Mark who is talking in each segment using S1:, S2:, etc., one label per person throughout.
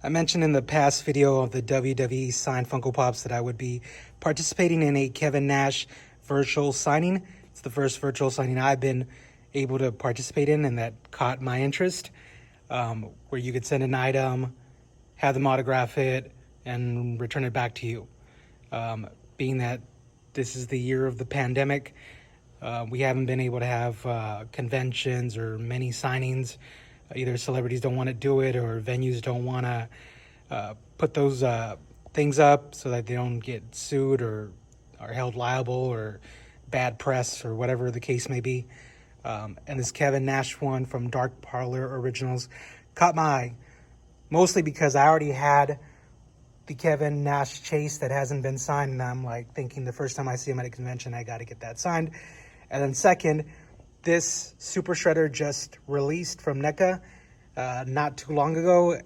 S1: I mentioned in the past video of the WWE signed Funko Pops that I would be participating in a Kevin Nash virtual signing. It's the first virtual signing I've been able to participate in, and that caught my interest, where you could send an item, have them autograph it, and return it back to you. Being that this is the year of the pandemic, we haven't been able to have conventions or many signings. Either celebrities don't want to do it, or venues don't want to put those things up so that they don't get sued or are held liable or bad press or whatever the case may be. And this Kevin Nash one from Dark Parlor Originals caught my eye, mostly because I already had the Kevin Nash chase that hasn't been signed, and I'm like thinking the first time I see him at a convention, I got to get that signed. And then second, this Super Shredder just released from NECA not too long ago,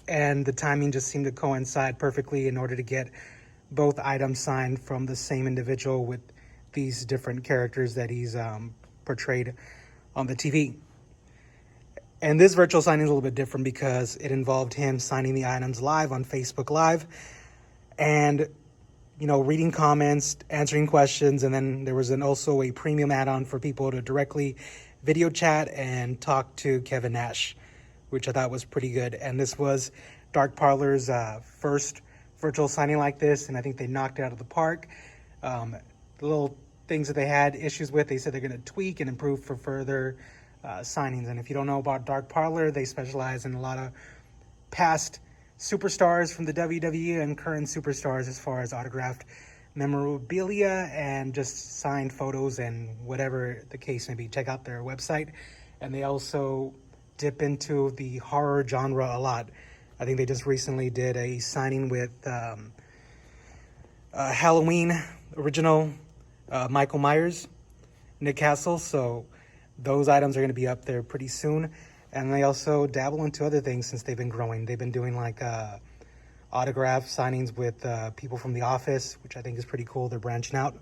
S1: and the timing just seemed to coincide perfectly in order to get both items signed from the same individual with these different characters that he's portrayed on the TV. And this virtual signing is a little bit different because it involved him signing the items live on Facebook Live and, you know, reading comments, answering questions. And then there was also a premium add-on for people to directly video chat and talk to Kevin Nash, which I thought was pretty good. And this was Dark Parlor's first virtual signing like this, and I think they knocked it out of the park. The little things that they had issues with, they said they're going to tweak and improve for further signings. And if you don't know about Dark Parlor, they specialize in a lot of past superstars from the WWE and current superstars as far as autographed memorabilia and just signed photos and whatever the case may be. Check out their website. And they also dip into the horror genre a lot. I think they just recently did a signing with Halloween original Michael Myers, Nick Castle. So those items are going to be up there pretty soon. And they also dabble into other things since they've been growing. They've been doing like autograph signings with people from The Office, which I think is pretty cool. They're branching out.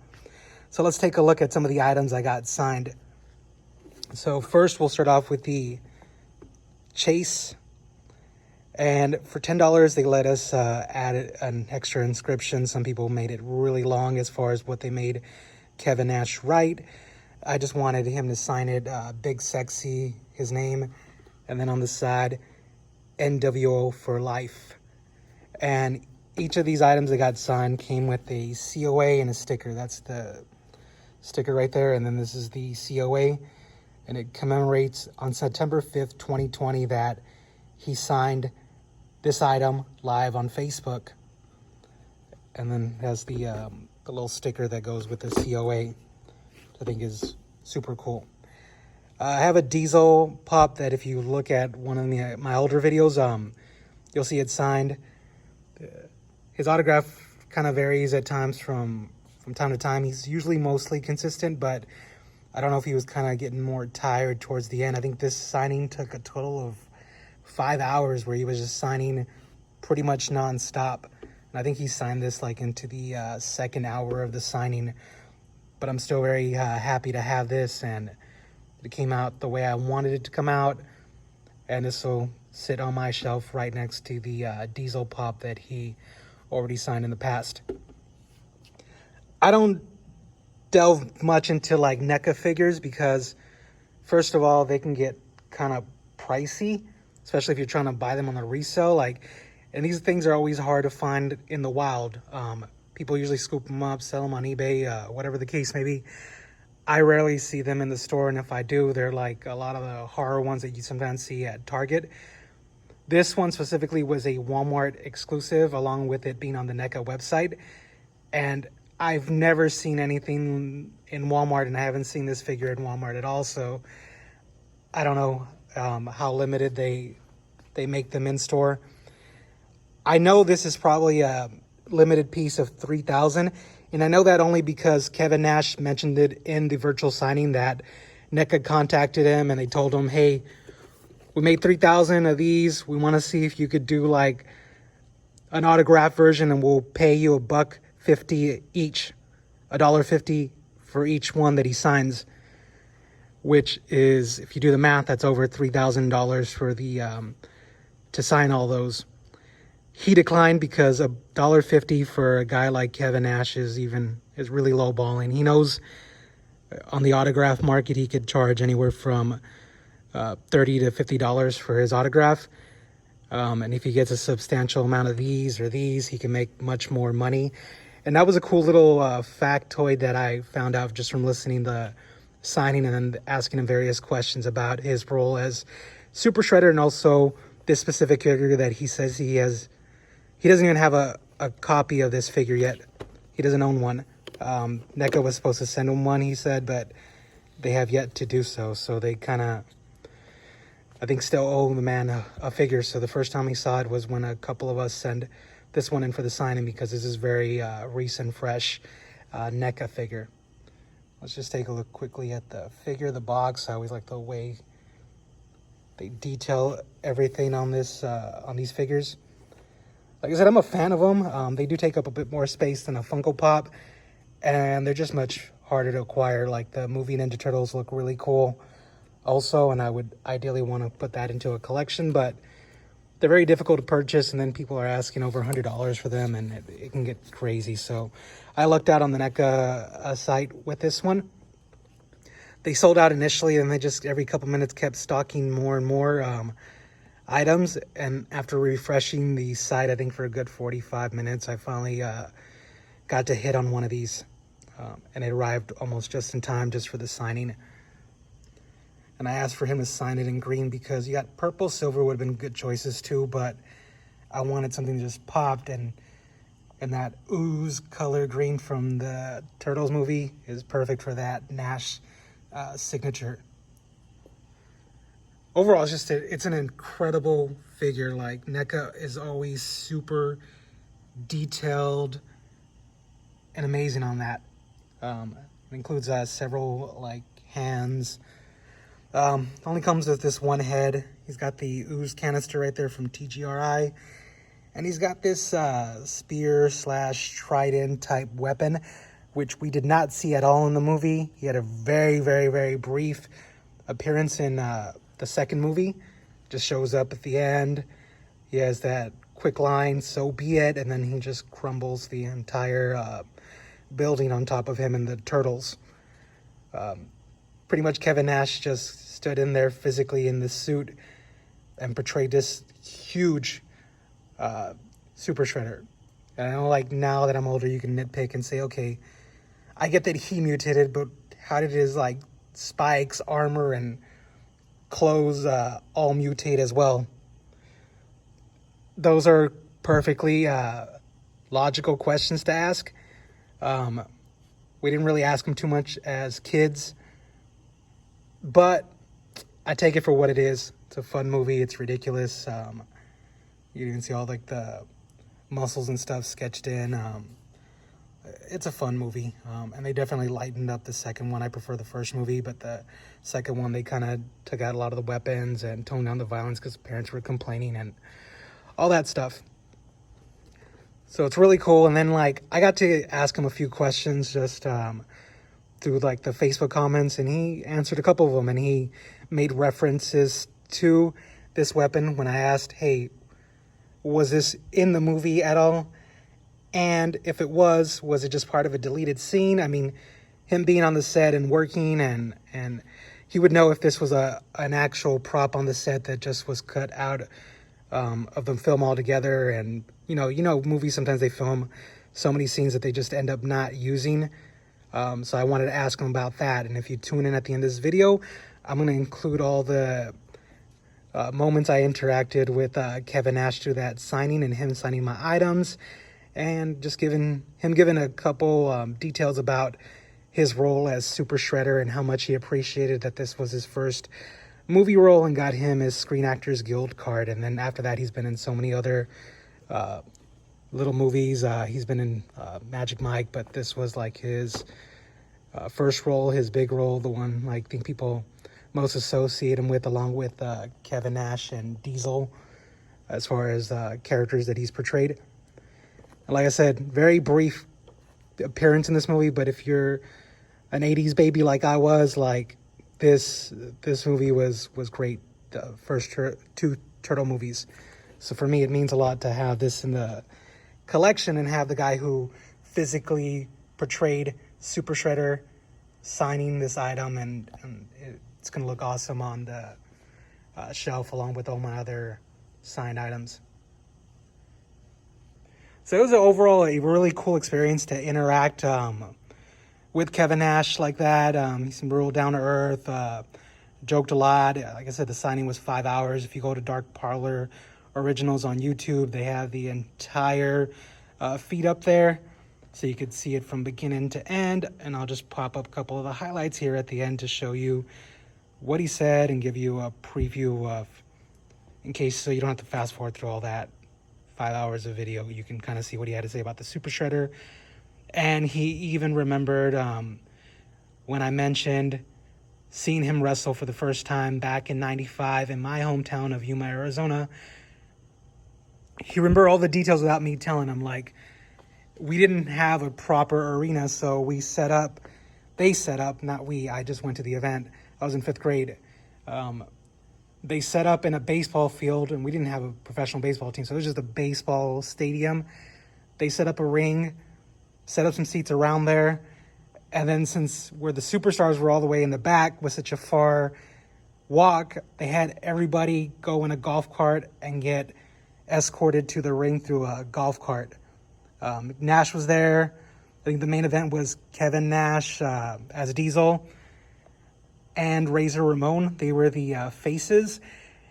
S1: So let's take a look at some of the items I got signed. So first we'll start off with the Chase. And for $10, they let us add an extra inscription. Some people made it really long as far as what they made Kevin Nash write. I just wanted him to sign it Big Sexy, his name, and then on the side, NWO for life. And each of these items that got signed came with a COA and a sticker. That's the sticker right there, and then this is the COA, and it commemorates on September 5th, 2020 that he signed this item live on Facebook. And then has the little sticker that goes with the COA. I think is super cool. I have a Diesel pop that if you look at one of my older videos, you'll see it signed. His autograph kind of varies at times from time to time. He's usually mostly consistent, but I don't know if he was kind of getting more tired towards the end. I think this signing took a total of 5 hours where he was just signing pretty much nonstop. And I think he signed this like into the second hour of the signing. But I'm still very happy to have this, and it came out the way I wanted it to come out. And this will sit on my shelf right next to the Diesel pop that he already signed in the past. I don't delve much into like NECA figures because, first of all, they can get kind of pricey, especially if you're trying to buy them on the resale. And these things are always hard to find in the wild. People usually scoop them up, sell them on eBay, whatever the case may be. I rarely see them in the store, and if I do, they're like a lot of the horror ones that you sometimes see at Target. This one specifically was a Walmart exclusive, along with it being on the NECA website. And I've never seen anything in Walmart, and I haven't seen this figure in Walmart at all. So I don't know how limited they make them in store. I know this is probably a limited piece of 3,000, and I know that only because Kevin Nash mentioned it in the virtual signing that NECA contacted him and they told him, hey, we made 3,000 of these. We want to see if you could do like an autograph version, and we'll pay you $1.50 each, $1.50 for each one that he signs, which is, if you do the math, that's over $3,000 for the to sign all those. he declined because $1.50 for a guy like Kevin Nash is really lowballing. He knows on the autograph market he could charge anywhere from $30 to $50 for his autograph. And if he gets a substantial amount of these, he can make much more money. And that was a cool little factoid that I found out just from listening to the signing and then asking him various questions about his role as Super Shredder, and also this specific figure that he says he has. He doesn't even have a copy of this figure yet. He doesn't own one. NECA was supposed to send him one, he said, but they have yet to do so. So they kind of, I think, still owe the man a figure. So the first time he saw it was when a couple of us sent this one in for the signing, because this is very recent, fresh NECA figure. Let's just take a look quickly at the figure, the box. I always like the way they detail everything on this, on these figures. Like I said, I'm a fan of them. They do take up a bit more space than a Funko Pop, and they're just much harder to acquire. Like the movie Ninja Turtles look really cool also, and I would ideally want to put that into a collection, but they're very difficult to purchase, and then people are asking over $100 for them, and it can get crazy. So I lucked out on the NECA site with this one. They sold out initially, and they just every couple minutes kept stocking more and more items. And after refreshing the site, I think for a good 45 minutes, I finally got to hit on one of these. And it arrived almost just in time just for the signing. And I asked for him to sign it in green because you got purple, silver would have been good choices too, but I wanted something that just popped, and that ooze color green from the Turtles movie is perfect for that Nash signature. Overall, it's an incredible figure. Like, NECA is always super detailed and amazing on that. It includes several like hands. Only comes with this one head. He's got the ooze canister right there from TGRI. And he's got this spear / trident type weapon, which we did not see at all in the movie. He had a very, very, very brief appearance in the second movie. Just shows up at the end. He has that quick line, "So be it," and then he just crumbles the entire building on top of him and the turtles. Pretty much Kevin Nash just stood in there physically in this suit and portrayed this huge Super Shredder. And I know, like, now that I'm older, you can nitpick and say, okay, I get that he mutated, but how did his, like, spikes, armor, and clothes all mutate as well? Those are perfectly logical questions to ask. We didn't really ask him too much as kids, but I take it for what it is. It's a fun movie. It's ridiculous. You can see all like the muscles and stuff sketched in. It's a fun movie, and they definitely lightened up the second one. I prefer the first movie, but the second one, they kind of took out a lot of the weapons and toned down the violence because parents were complaining and all that stuff. So it's really cool. And then, like, I got to ask him a few questions just through like the Facebook comments, and he answered a couple of them, and he made references to this weapon when I asked, hey, was this in the movie at all? And if it was it just part of a deleted scene? I mean, him being on the set and working, and he would know if this was an actual prop on the set that just was cut out of the film altogether. And you know, movies, sometimes they film so many scenes that they just end up not using. So I wanted to ask him about that. And if you tune in at the end of this video, I'm going to include all the moments I interacted with Kevin Nash through that signing, and him signing my items, and just giving a couple details about his role as Super Shredder and how much he appreciated that this was his first movie role and got him his Screen Actors Guild card. And then after that, he's been in so many other little movies. He's been in Magic Mike, but this was like his first role, his big role, the one I think people most associate him with, along with Kevin Nash and Diesel, as far as characters that he's portrayed. And like I said, very brief appearance in this movie, but if you're an 80s baby like I was, like, this movie was great. The first two Turtle movies. So for me, it means a lot to have this in the collection and have the guy who physically portrayed Super Shredder signing this item, and it's going to look awesome on the shelf along with all my other signed items. So it was overall a really cool experience to interact with Kevin Nash like that. He's real down to earth, joked a lot. Like I said, the signing was 5 hours. If you go to Dark Parlor Originals on YouTube, they have the entire feed up there, so you could see it from beginning to end. And I'll just pop up a couple of the highlights here at the end to show you what he said and give you a preview of, in case so you don't have to fast forward through all that 5 hours of video. You can kind of see what he had to say about the Super Shredder. And he even remembered when I mentioned seeing him wrestle for the first time back in '95 in my hometown of Yuma, Arizona. He remembered all the details without me telling him. Like, we didn't have a proper arena, so they set up, not we, I just went to the event. I was in 5th grade. They set up in a baseball field, and we didn't have a professional baseball team, so it was just a baseball stadium. They set up a ring, set up some seats around there, and then since where the superstars were all the way in the back with such a far walk, they had everybody go in a golf cart and get escorted to the ring through a golf cart. Nash was there. I think the main event was Kevin Nash as Diesel and Razor Ramon. They were the faces,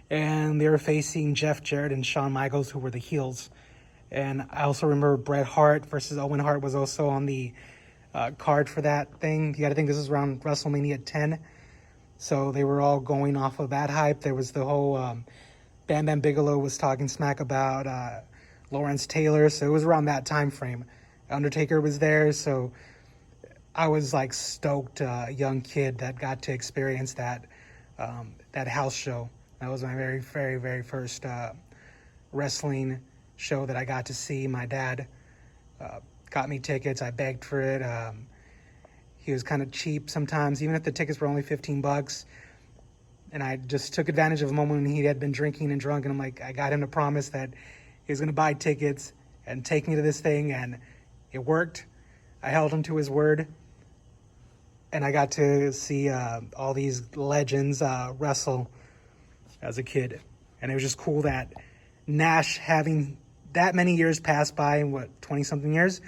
S1: and they were facing Jeff Jarrett and Shawn Michaels, who were the heels. And I also remember Bret Hart versus Owen Hart was also on the card for that thing. You got to think this is around WrestleMania 10. So they were all going off of that hype. There was the whole Bam Bam Bigelow was talking smack about Lawrence Taylor. So it was around that time frame. Undertaker was there. So I was like stoked, young kid that got to experience that house show. That was my very, very, very first wrestling show that I got to see. My dad got me tickets. I begged for it. He was kind of cheap sometimes, even if the tickets were only $15. And I just took advantage of a moment when he had been drinking and drunk. And I'm like, I got him to promise that he was going to buy tickets and take me to this thing. And it worked. I held him to his word. And I got to see all these legends wrestle as a kid. And it was just cool that Nash, having that many years pass by, 20-something years,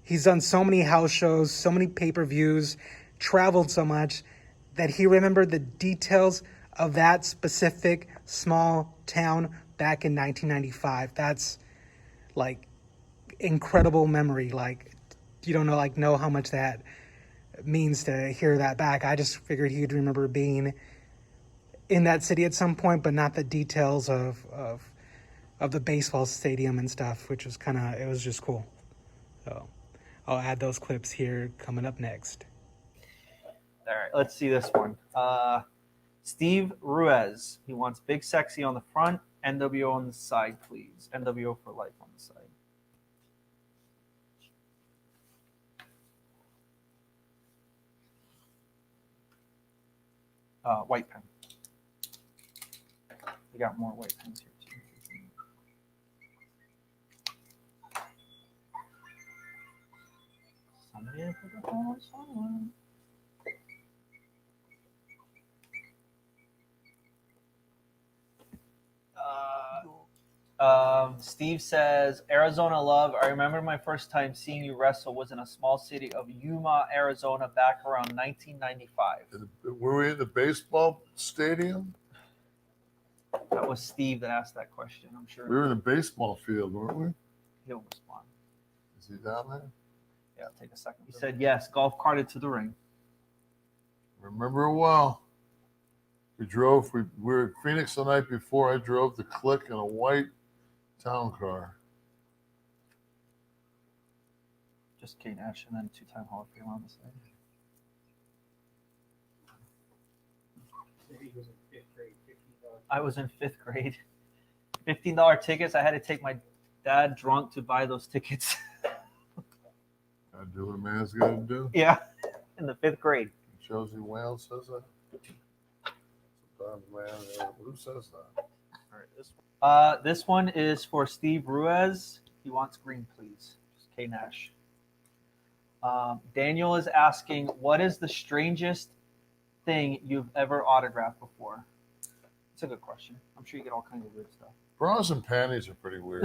S1: he's done so many house shows, so many pay-per-views, traveled so much, that he remembered the details of that specific small town back in 1995. That's, like, incredible memory. Like, you don't know how much that means to hear that back. I just figured he'd remember being in that city at some point, but not the details of the baseball stadium and stuff, which was it was just cool. So I'll add those clips here coming up next.
S2: All right, let's see this one. Steve Ruiz. He wants Big Sexy on the front, NWO on the side, please. NWO for life on the side. White pen. We got more white pens here too. Somebody put the phone on silent. Steve says, Arizona love. I remember my first time seeing you wrestle was in a small city of Yuma, Arizona, back around 1995.
S3: Were we in the baseball stadium?
S2: That was Steve that asked that question, I'm sure.
S3: We were in the baseball field, weren't we?
S2: He'll respond.
S3: Is he down there?
S2: Yeah, I'll take a second. He said, yes, golf carted to the ring.
S3: Remember it well. We were at Phoenix the night before. I drove the Click in a white town car.
S2: Just Kate Nash and then 2-time Hall of Fame on the side.
S1: Maybe he was in 5th grade.
S2: I was in 5th grade. $15 tickets. I had to take my dad drunk to buy those tickets.
S3: Gotta do what a man's got to do.
S2: Yeah, in the 5th grade.
S3: Josie Wales says that. Sometimes, man, who says that?
S2: All right, this one is for Steve Ruiz. He wants green, please. Just K Nash. Daniel is asking, what is the strangest thing you've ever autographed before? It's a good question. I'm sure you get all kinds of weird stuff.
S3: Bras and panties are pretty weird,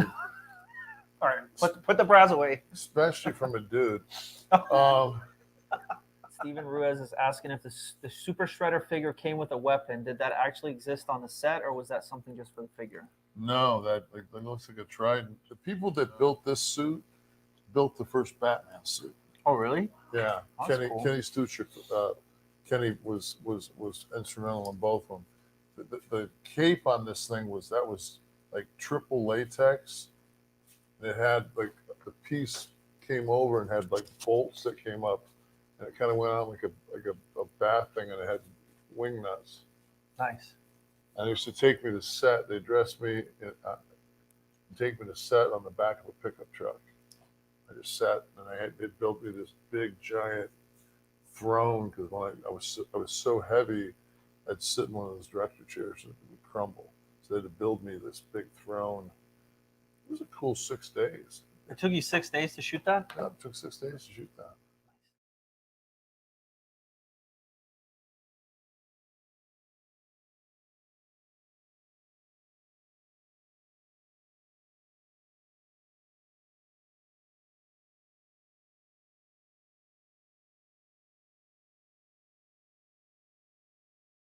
S2: All right, put the bras away.
S3: especially from a dude.
S2: Steven Ruiz is asking if the Super Shredder figure came with a weapon. Did that actually exist on the set, or was that something just for the figure?
S3: No, that looks like a trident. The people that built this suit built the first Batman suit.
S2: Oh, really?
S3: Yeah,
S2: Oh, that's cool.
S3: Kenny Stuchik, Kenny was instrumental in both of them. The cape on this thing was like triple latex. It had like the piece came over and had like bolts that came up, and it kind of went on like a bath thing, and it had wing nuts.
S2: Nice.
S3: And they used to take me to set. They dressed me, take me to set on the back of a pickup truck. I just sat, and they built me this big giant throne because when I was so heavy, I'd sit in one of those director chairs and it would crumble. So they had to build me this big throne. It was a cool 6 days.
S2: It took you 6 days to shoot that?
S3: Yeah, it took 6 days to shoot that.